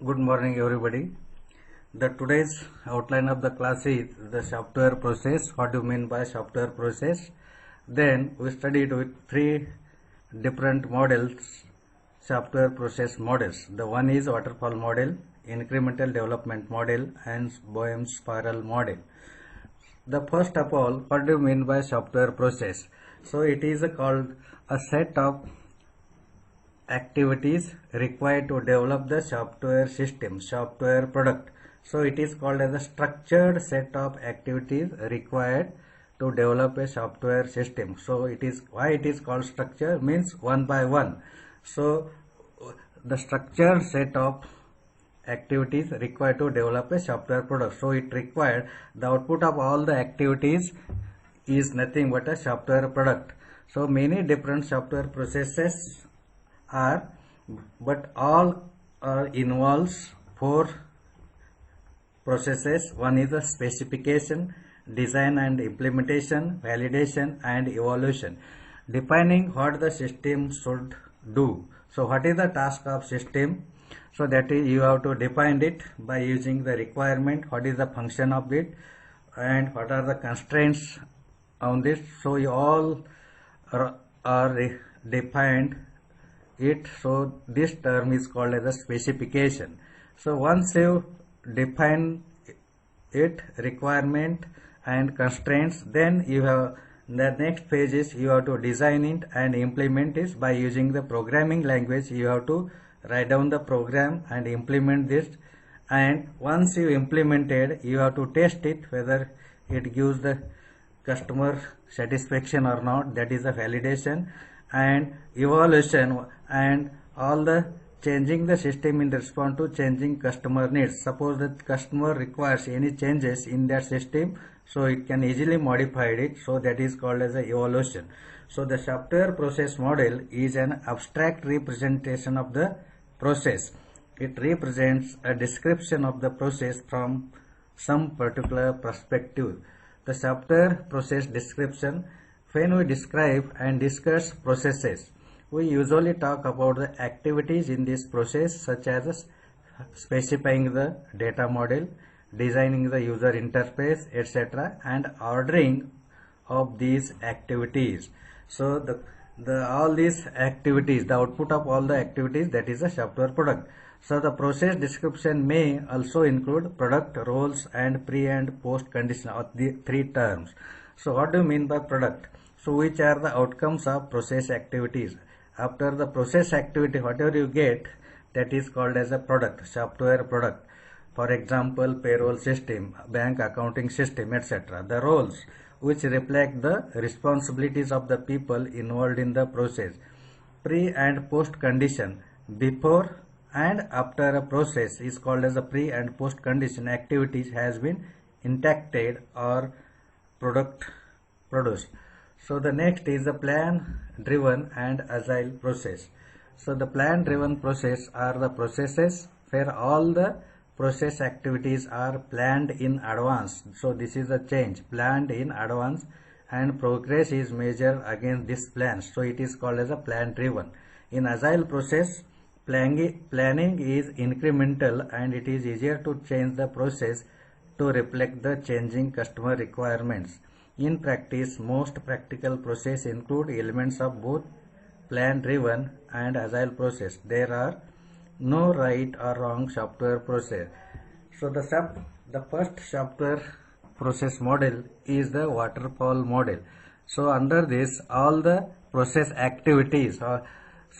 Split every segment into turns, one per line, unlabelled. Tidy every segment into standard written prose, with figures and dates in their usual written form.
Good morning, everybody. The today's outline of the class is the software process. What do you mean by software process? Then we studied with three different models, software process models. The one is waterfall model, incremental development model, and Boehm spiral model. The first of all, what do you mean by software process? So it is called a set of activities required to develop the software system, software product. So it is called as a structured set of activities required to develop a software system. So it is why it is called structure, means one by one. So the structured set of activities required to develop a software product. So it required the output of all the activities is nothing but a software product. So many different software processes are, but all involves four processes. One is the specification, design and implementation, validation and evaluation, defining what the system should do. So what is the task of system? So that is, you have to define it by using the requirement, what is the function of it and what are the constraints on this. So you all are defined it. So this term is called as a specification. So once you define it, requirement and constraints, then you have the next phase is you have to design it and implement it by using the programming language. You have to write down the program and implement this, and once you implemented, you have to test it whether it gives the customer satisfaction or not. That is a validation. And evaluation, and all the changing the system in response to changing customer needs. Suppose that customer requires any changes in that system, so it can easily modify it. So that is called as a evaluation. So the software process model is an abstract representation of the process. It represents a description of the process from some particular perspective. The software process description. When we describe and discuss processes, we usually talk about the activities in this process, such as specifying the data model, designing the user interface, etc., and ordering of these activities. So all these activities, the output of all the activities, that is a software product. So the process description may also include product, roles, and pre and post condition, or the three terms. So what do you mean by product? So which are the outcomes of process activities? After the process activity, whatever you get, that is called as a product, software product. For example, payroll system, bank accounting system, etc. The roles which reflect the responsibilities of the people involved in the process. Pre and post condition, before and after a process, is called as a pre and post condition activities has been enacted or product produced. So the next is the plan driven and agile process. So the plan driven process are the processes where all the process activities are planned in advance. So this is a change, planned in advance, and progress is measured against this plan. So it is called as a plan driven. In agile process, planning is incremental, and it is easier to change the process to reflect the changing customer requirements. In practice, most practical processes include elements of both plan-driven and agile process. There are no right or wrong software process. So the first software process model is the waterfall model. So under this, all the process activities are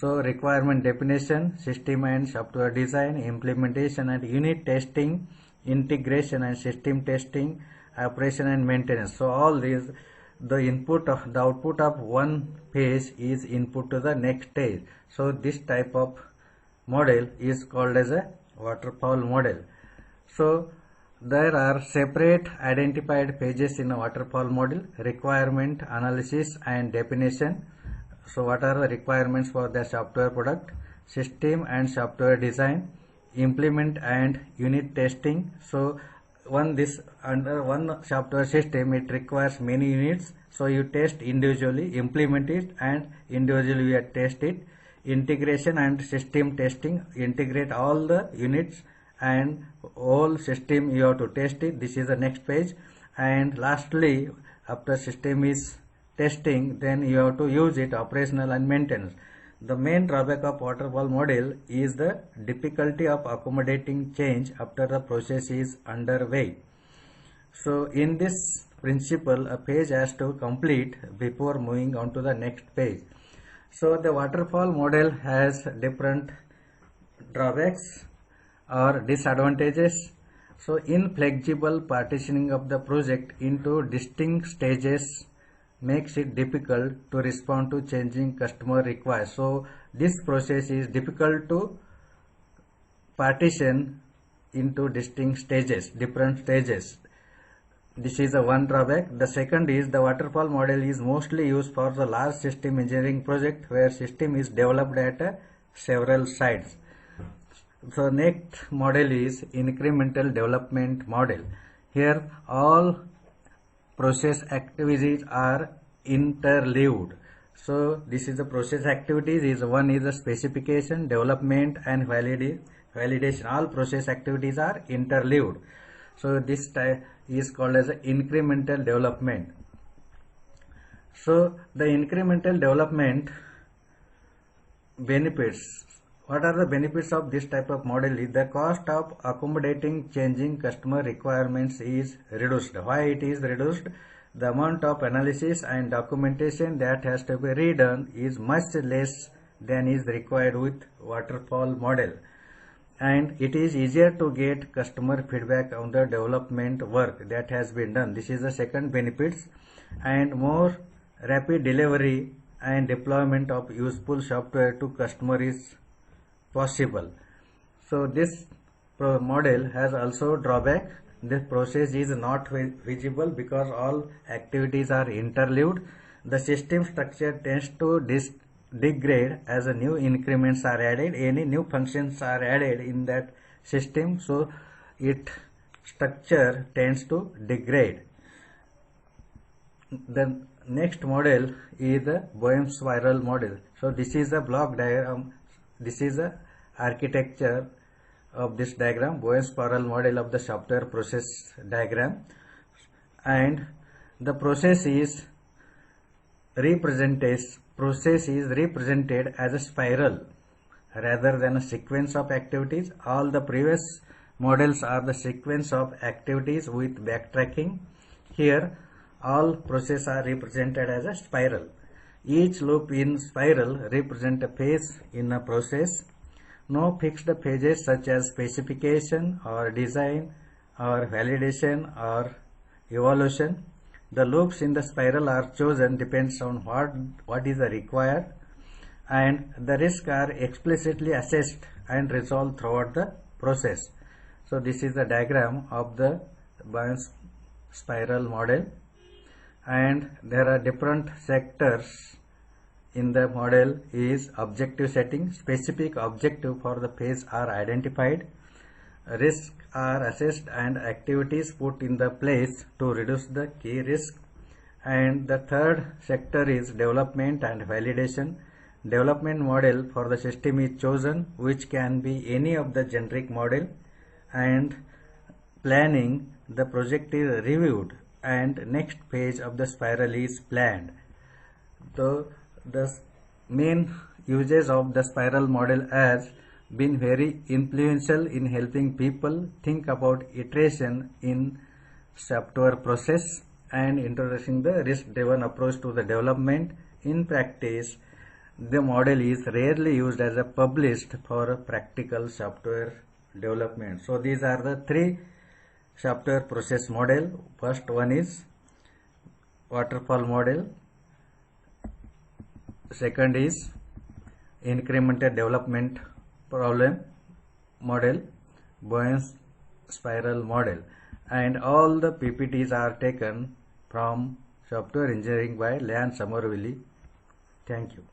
requirement definition, system and software design, implementation and unit testing, integration and system testing, operation and maintenance. So all these, the output of one phase is input to the next stage. So this type of model is called as a waterfall model. So there are separate identified phases in a waterfall model: requirement analysis and definition. So what are the requirements for the software product? System and software design, implement and unit testing. So under one software system, it requires many units, so you test individually, implement it, and individually you test it. Integration and system testing, integrate all the units and whole system you have to test it. This is the next page. And lastly, after system is testing, then you have to use it operational and maintenance. The main drawback of waterfall model is the difficulty of accommodating change after the process is underway. So in this principle, a page has to complete before moving on to the next page. So the waterfall model has different drawbacks or disadvantages. So inflexible partitioning of the project into distinct stages makes it difficult to respond to changing customer requests. So this process is difficult to partition into distinct stages, different stages. This is a one drawback. The second is the waterfall model is mostly used for the large system engineering project where system is developed at several sites. So next model is incremental development model. Here all process activities are interleaved. So this is the process activities is one is the specification, development and validation. All process activities are interleaved. So this type is called as incremental development. So the incremental development benefits. What are the benefits of this type of model? Is the cost of accommodating changing customer requirements is reduced. Why it is reduced? The amount of analysis and documentation that has to be redone is much less than is required with waterfall model. And it is easier to get customer feedback on the development work that has been done. This is the second benefits. And more rapid delivery and deployment of useful software to customer is possible. So this model has also drawback. This process is not feasible because all activities are interleaved. The system structure tends to degrade as a new increments are added, any new functions are added in that system, so its structure tends to degrade. The next model is the Boehm spiral model. So this is a block diagram. This is the architecture of this diagram, Boehm spiral model of the software process diagram, and the process is represented as a spiral rather than a sequence of activities. All the previous models are the sequence of activities with backtracking. Here all processes are represented as a spiral. Each loop in spiral represents a phase in a process. No fixed phases such as specification or design or validation or evaluation. The loops in the spiral are chosen depends on what is required, and the risks are explicitly assessed and resolved throughout the process. So this is the diagram of the Boehm spiral model, and there are different sectors in the model. Is objective setting, specific objective for the phase are identified, risks are assessed and activities put in the place to reduce the key risk. And the third sector is development and validation. Development model for the system is chosen, which can be any of the generic model, and planning, the project is reviewed and next phase of the spiral is planned. So the main uses of the spiral model has been very influential in helping people think about iteration in software process and introducing the risk-driven approach to the development. In practice, the model is rarely used as a published for practical software development. So these are the three software process model. First one is waterfall model. Second is incremental development problem model, Boehm spiral model, and all the PPTs are taken from Software Engineering by Leon Somerville. Thank you.